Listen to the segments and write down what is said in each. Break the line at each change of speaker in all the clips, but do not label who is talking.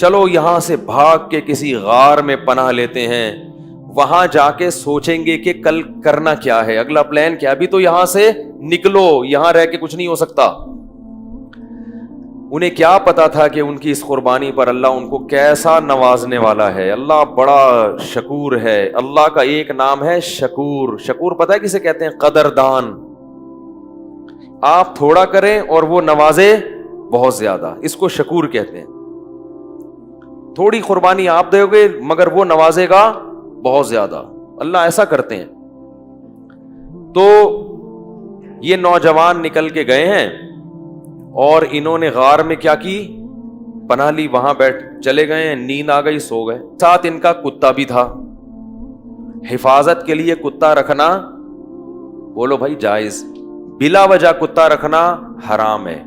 چلو یہاں سے بھاگ کے کسی غار میں پناہ لیتے ہیں, وہاں جا کے سوچیں گے کہ کل کرنا کیا ہے, اگلا پلان کیا, ابھی تو یہاں سے نکلو, یہاں رہ کے کچھ نہیں ہو سکتا. انہیں کیا پتا تھا کہ ان کی اس قربانی پر اللہ ان کو کیسا نوازنے والا ہے. اللہ بڑا شکور ہے. اللہ کا ایک نام ہے شکور. شکور پتہ ہے کسے کہتے ہیں؟ قدردان. آپ تھوڑا کریں اور وہ نوازے بہت زیادہ, اس کو شکور کہتے ہیں. تھوڑی قربانی آپ دو گے مگر وہ نوازے گا بہت زیادہ. اللہ ایسا کرتے ہیں. تو یہ نوجوان نکل کے گئے ہیں اور انہوں نے غار میں کیا کی؟ پناہ لی, وہاں بیٹھ چلے گئے ہیں, نیند آ گئی, سو گئے. ساتھ ان کا کتا بھی تھا. حفاظت کے لیے کتا رکھنا بولو بھائی جائز, بلا وجہ کتا رکھنا حرام ہے.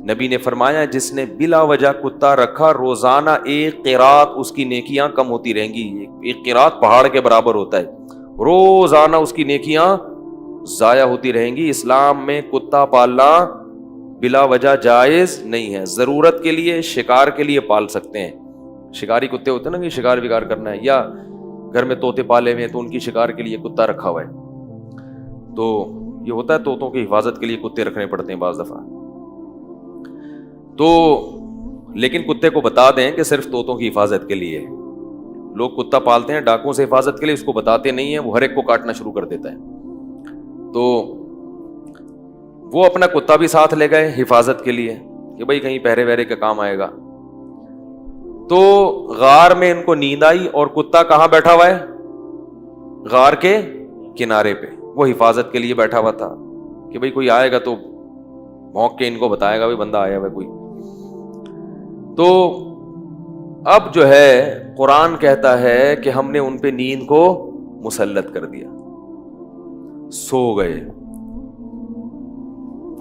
نبی نے فرمایا جس نے بلا وجہ کتا رکھا روزانہ ایک قرات اس کی نیکیاں کم ہوتی رہیں گی. ایک قرات پہاڑ کے برابر ہوتا ہے, روزانہ اس کی نیکیاں ضائع ہوتی رہیں گی. اسلام میں کتا پالنا بلا وجہ جائز نہیں ہے. ضرورت کے لیے, شکار کے لیے پال سکتے ہیں. شکاری کتے ہوتے ہیں نا کہ شکار وکار کرنا ہے, یا گھر میں طوطے پالے ہوئے ہیں تو ان کی شکار کے لیے کتا رکھا ہوا ہے. تو یہ ہوتا ہے طوطوں کی حفاظت کے لیے کتے رکھنے پڑتے ہیں بعض دفعہ. تو لیکن کتے کو بتا دیں کہ صرف طوطوں کی حفاظت کے لیے. لوگ کتا پالتے ہیں ڈاکوں سے حفاظت کے لیے, اس کو بتاتے نہیں ہیں, وہ ہر ایک کو کاٹنا شروع کر دیتا ہے. تو وہ اپنا کتا بھی ساتھ لے گئے حفاظت کے لیے کہ بھائی کہیں پہرے وہرے کا کام آئے گا. تو غار میں ان کو نیند آئی اور کتا کہاں بیٹھا ہوا ہے؟ غار کے کنارے پہ. وہ حفاظت کے لیے بیٹھا ہوا تھا کہ بھائی کوئی آئے گا تو بھونک کے ان کو بتائے گا بھائی بندہ آیا ہوا ہے کوئی. تو اب جو ہے قرآن کہتا ہے کہ ہم نے ان پہ نیند کو مسلط کر دیا, سو گئے.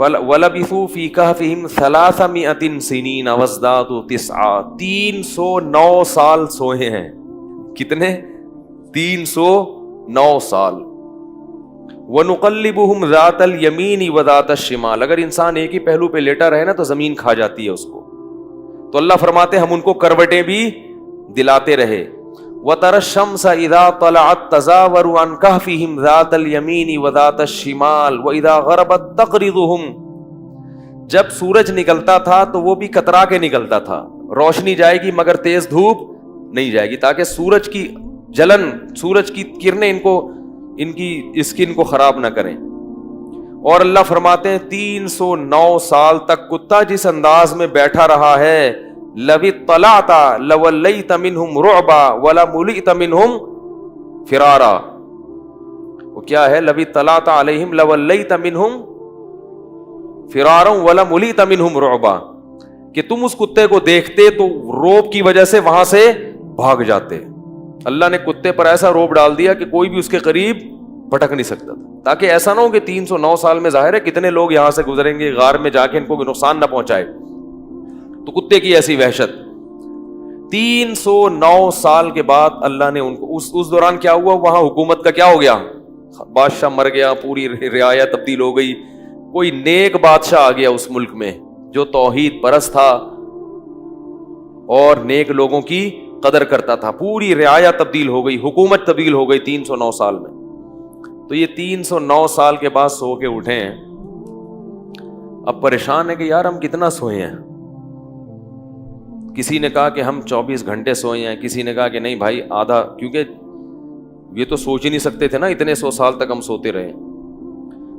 وَلَبِثُوا فِي كَهْفِهِمْ 300 سِنِينَ وَازْدَادُوا 9. 309 سال سوئے ہیں. کتنے؟ 309 سال. وَنُقَلِّبُهُمْ ذَاتَ الْيَمِينِ وَذَاتَ الشِّمَالِ. اگر انسان ایک ہی پہلو پہ لیٹا رہے نا تو زمین کھا جاتی ہے اس کو. تو اللہ فرماتے ہم ان کو کروٹیں بھی دلاتے رہے. وَتَرَى الشَّمْسَ إِذَا طَلَعَتْ تَزَاوَرُ عَنْ كَهْفِهِمْ ذَاتَ الْيَمِينِ وَذَاتَ الشِّمَالِ وَإِذَا غَرَبَتْ تَقْرِضُهُمْ. جب سورج نکلتا تھا تو وہ بھی کترا کے نکلتا تھا. روشنی جائے گی مگر تیز دھوپ نہیں جائے گی, تاکہ سورج کی جلن, سورج کی کرنیں ان کی اسکن کو خراب نہ کریں. اور اللہ فرماتے ہیں 309 سال تک کتا جس انداز میں بیٹھا رہا ہے, لَوِ اطَّلَعْتَ لَوَلَّيْتَ مِنْهُمْ رُعْبًا وَلَمُلِئْتَ مِنْهُمْ فِرَارًا. وہ کیا ہے؟ لَوِ اطَّلَعْتَ عَلَيْهِمْ لَوَلَّيْتَ مِنْهُمْ فِرَارًا وَلَمُلِئْتَ مِنْهُمْ رُعْبًا, کہ تم اس کتے کو دیکھتے تو روب کی وجہ سے وہاں سے بھاگ جاتے. اللہ نے کتے پر ایسا روب ڈال دیا کہ کوئی بھی اس کے قریب بھٹک نہیں سکتا تھا, تاکہ ایسا نہ ہو کہ 309 سال میں ظاہر ہے کتنے لوگ یہاں سے گزریں گے, غار میں جا کے ان کو نقصان نہ پہنچائے. تو کتے کی ایسی وحشت. 309 سال کے بعد اللہ نے ان کو اس دوران کیا ہوا, وہاں حکومت کا کیا ہو گیا, بادشاہ مر گیا, پوری رعایا تبدیل ہو گئی, کوئی نیک بادشاہ آ گیا اس ملک میں جو توحید پرست تھا اور نیک لوگوں کی قدر کرتا تھا. پوری رعایا تبدیل ہو گئی, حکومت تبدیل ہو گئی 309 سال میں. تو یہ 309 سال کے بعد سو کے اٹھے ہیں. اب پریشان ہے کہ یار ہم کتنا سوئے ہیں. کسی نے کہا کہ ہم 24 گھنٹے سوئے ہیں, کسی نے کہا کہ نہیں بھائی آدھا, کیونکہ یہ تو سوچ ہی نہیں سکتے تھے نا اتنے 100 سال تک ہم سوتے رہے.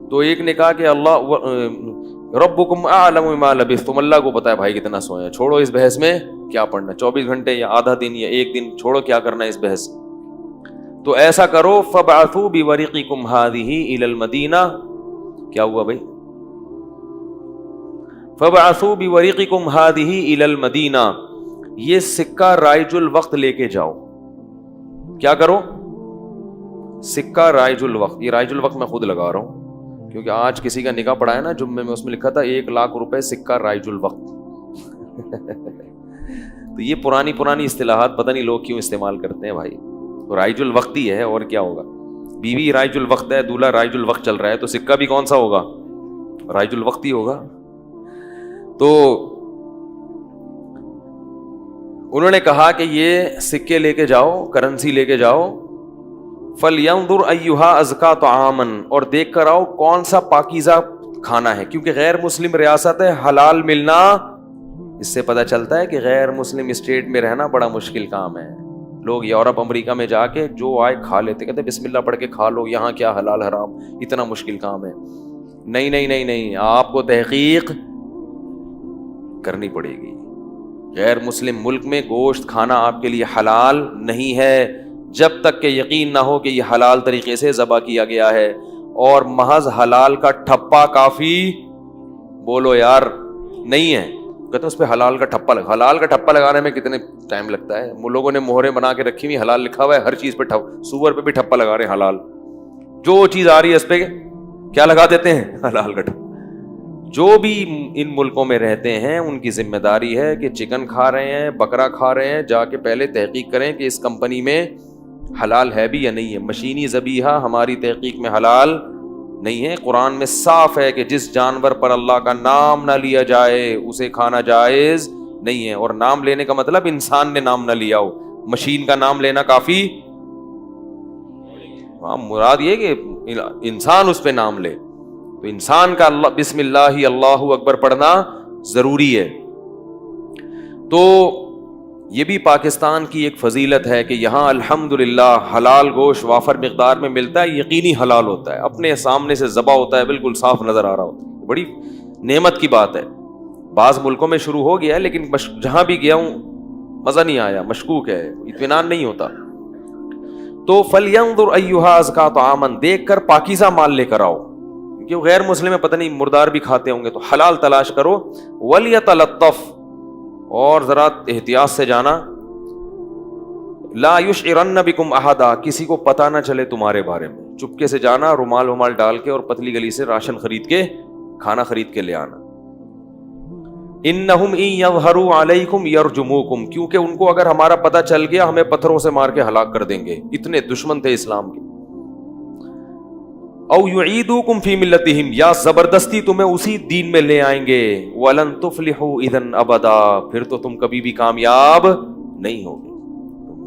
تو ایک نے کہا کہ اللہ ربکم اعلم بما لبثتم, اللہ کو پتا ہے بھائی کتنا سوئے ہیں, چھوڑو اس بحث میں کیا پڑھنا, 24 گھنٹے یا آدھا دن یا ایک دن, چھوڑو کیا کرنا ہے اس بحث. تو ایسا کرو فبعثوا بورقکم هذه الى المدینہ. کیا ہوا بھائی؟ فبعثوا بورقکم هذه الى المدینہ, یہ سکہ رائج الوقت لے کے جاؤ. کیا کرو؟ سکہ رائج الوقت. یہ رائج الوقت میں خود لگا رہا ہوں کیونکہ آج کسی کا نکاح پڑا ہے نا جمعے میں, اس میں لکھا تھا 1,00,000 روپے سکہ رائج الوقت. تو یہ پرانی اصطلاحات پتہ نہیں لوگ کیوں استعمال کرتے ہیں بھائی. رائج الوقت ہی ہے اور کیا ہوگا. بیوی رائج الوقت ہے, دولہا رائج الوقت چل رہا ہے, تو سکہ بھی کون سا ہوگا؟ رائج الوقت ہی ہوگا. تو انہوں نے کہا کہ یہ سکے لے کے جاؤ، کرنسی لے کے جاؤ، فَلْيَنْظُرْ أَيُّهَا أَزْكَىٰ طَعَامًا، اور دیکھ کر آؤ کون سا پاکیزہ کھانا ہے، کیونکہ غیر مسلم ریاست ہے، حلال ملنا، اس سے پتہ چلتا ہے کہ غیر مسلم اسٹیٹ میں رہنا بڑا مشکل کام ہے. لوگ یورپ امریکہ میں جا کے جو آئے کھا لیتے، کہتے بسم اللہ پڑھ کے کھا لو، یہاں کیا حلال حرام، اتنا مشکل کام ہے. نہیں نہیں نہیں نہیں، آپ کو تحقیق کرنی پڑے گی. غیر مسلم ملک میں گوشت کھانا آپ کے لیے حلال نہیں ہے جب تک کہ یقین نہ ہو کہ یہ حلال طریقے سے ذبح کیا گیا ہے. اور محض حلال کا ٹھپا کافی بولو یار نہیں ہے، کہتے اس پہ حلال کا ٹھپا لگا. حلال کا ٹھپا لگانے میں کتنے ٹائم لگتا ہے، وہ لوگوں نے مہریں بنا کے رکھی ہوئی، حلال لکھا ہوا ہے، ہر چیز پہ سور پہ بھی ٹھپا لگا رہے ہیں حلال، جو چیز آ رہی ہے اس پہ کیا لگا دیتے ہیں، حلال کا ٹھپا. جو بھی ان ملکوں میں رہتے ہیں ان کی ذمہ داری ہے کہ چکن کھا رہے ہیں، بکرا کھا رہے ہیں، جا کے پہلے تحقیق کریں کہ اس کمپنی میں حلال ہے بھی یا نہیں ہے. مشینی ذبیحہ ہماری تحقیق میں حلال نہیں ہے. قرآن میں صاف ہے کہ جس جانور پر اللہ کا نام نہ لیا جائے اسے کھانا جائز نہیں ہے. اور نام لینے کا مطلب انسان نے نام نہ لیا ہو، مشین کا نام لینا کافی، مراد یہ کہ انسان اس پہ نام لے. تو انسان کا اللہ بسم اللہ اللہ اکبر پڑھنا ضروری ہے. تو یہ بھی پاکستان کی ایک فضیلت ہے کہ یہاں الحمدللہ حلال گوشت وافر مقدار میں ملتا ہے، یقینی حلال ہوتا ہے، اپنے سامنے سے ذبح ہوتا ہے، بالکل صاف نظر آ رہا ہوتا ہے. بڑی نعمت کی بات ہے. بعض ملکوں میں شروع ہو گیا ہے لیکن جہاں بھی گیا ہوں مزہ نہیں آیا، مشکوک ہے، اطمینان نہیں ہوتا. تو فَلْيَنْظُرْ أَيُّهَا أَزْكَىٰ طَعَامًا، دیکھ کر پاکیزہ مال لے کر آؤ، کیونکہ غیر مسلم ہے، پتہ نہیں مردار بھی کھاتے ہوں گے، تو حلال تلاش کرو. وَلْيَتَلَطَّفْ، اور ذرا احتیاط سے جانا. لا یشعرن بکم احدا، کسی کو پتہ نہ چلے تمہارے بارے میں، چپکے سے جانا، رومال ومال ڈال کے اور پتلی گلی سے راشن خرید کے، کھانا خرید کے لے آنا. انہم ان یظہروا علیکم یرجموکم، کیونکہ ان کو اگر ہمارا پتہ چل گیا ہمیں پتھروں سے مار کے ہلاک کر دیں گے، اتنے دشمن تھے اسلام کے. او یعیدوکم فی ملتہم، یا زبردستی تمہیں اسی دین میں لے آئیں گے. ولن تفلحوا اذن ابدا، پھر تو تم کبھی بھی کامیاب نہیں ہوگے،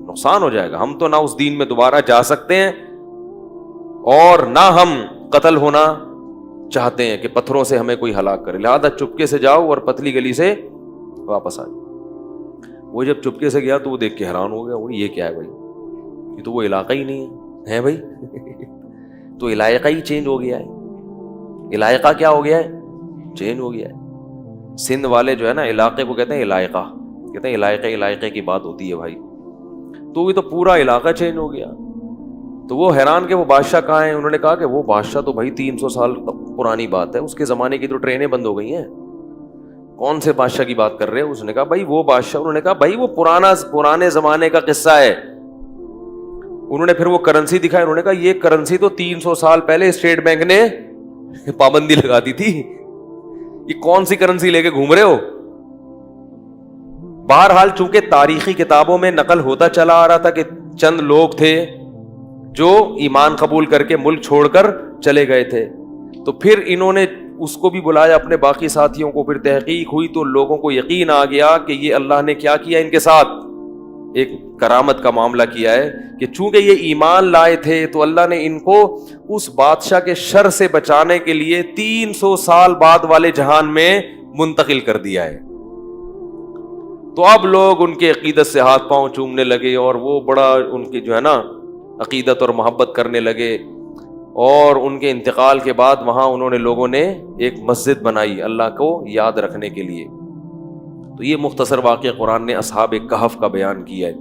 نقصان ہو جائے گا. ہم تو نہ اس دین میں دوبارہ جا سکتے ہیں اور نہ ہم قتل ہونا چاہتے ہیں کہ پتھروں سے ہمیں کوئی ہلاک کرے. لہذا چپکے سے جاؤ اور پتلی گلی سے واپس آ جاؤ. وہ جب چپکے سے گیا تو وہ دیکھ کے حیران ہو گیا، وہ یہ کیا ہے بھائی، یہ تو وہ علاقہ ہی نہیں ہے بھائی. تو علاقہ ہی چینج ہو گیا ہے. علاقہ کیا ہو گیا ہے، چینج ہو گیا ہے. سندھ والے جو ہے نا علاقے کو کہتے ہیں علاقہ، کہتے ہیں علاقے کی بات ہوتی ہے بھائی. تو یہ تو پورا علاقہ چینج ہو گیا. تو وہ حیران کہ وہ بادشاہ کہاں ہیں. انہوں نے کہا کہ وہ بادشاہ تو بھائی 300 سال پرانی بات ہے، اس کے زمانے کی تو ٹرینیں بند ہو گئی ہیں. کون سے بادشاہ کی بات کر رہے ہیں؟ اس نے کہا بھائی وہ بادشاہ. انہوں نے کہا بھائی وہ پرانے زمانے کا قصہ ہے. انہوں نے پھر وہ کرنسی دکھائی. انہوں نے کہا یہ کرنسی تو 300 سال پہلے اسٹیٹ بینک نے پابندی لگا دی تھی، یہ کون سی کرنسی لے کے گھوم رہے ہو. بہرحال چونکہ تاریخی کتابوں میں نقل ہوتا چلا آ رہا تھا کہ چند لوگ تھے جو ایمان قبول کر کے ملک چھوڑ کر چلے گئے تھے، تو پھر انہوں نے اس کو بھی بلایا اپنے باقی ساتھیوں کو. پھر تحقیق ہوئی تو لوگوں کو یقین آ گیا کہ یہ اللہ نے کیا کیا ان کے ساتھ، ایک کرامت کا معاملہ کیا ہے کہ چونکہ یہ ایمان لائے تھے تو اللہ نے ان کو اس بادشاہ کے شر سے بچانے کے لیے 300 سال بعد والے جہان میں منتقل کر دیا ہے. تو اب لوگ ان کے عقیدت سے ہاتھ پاؤں چومنے لگے اور وہ بڑا ان کی جو ہے نا عقیدت اور محبت کرنے لگے. اور ان کے انتقال کے بعد وہاں انہوں نے لوگوں نے ایک مسجد بنائی اللہ کو یاد رکھنے کے لیے. تو یہ مختصر واقعہ قرآن نے اصحاب کہف کا بیان کیا ہے.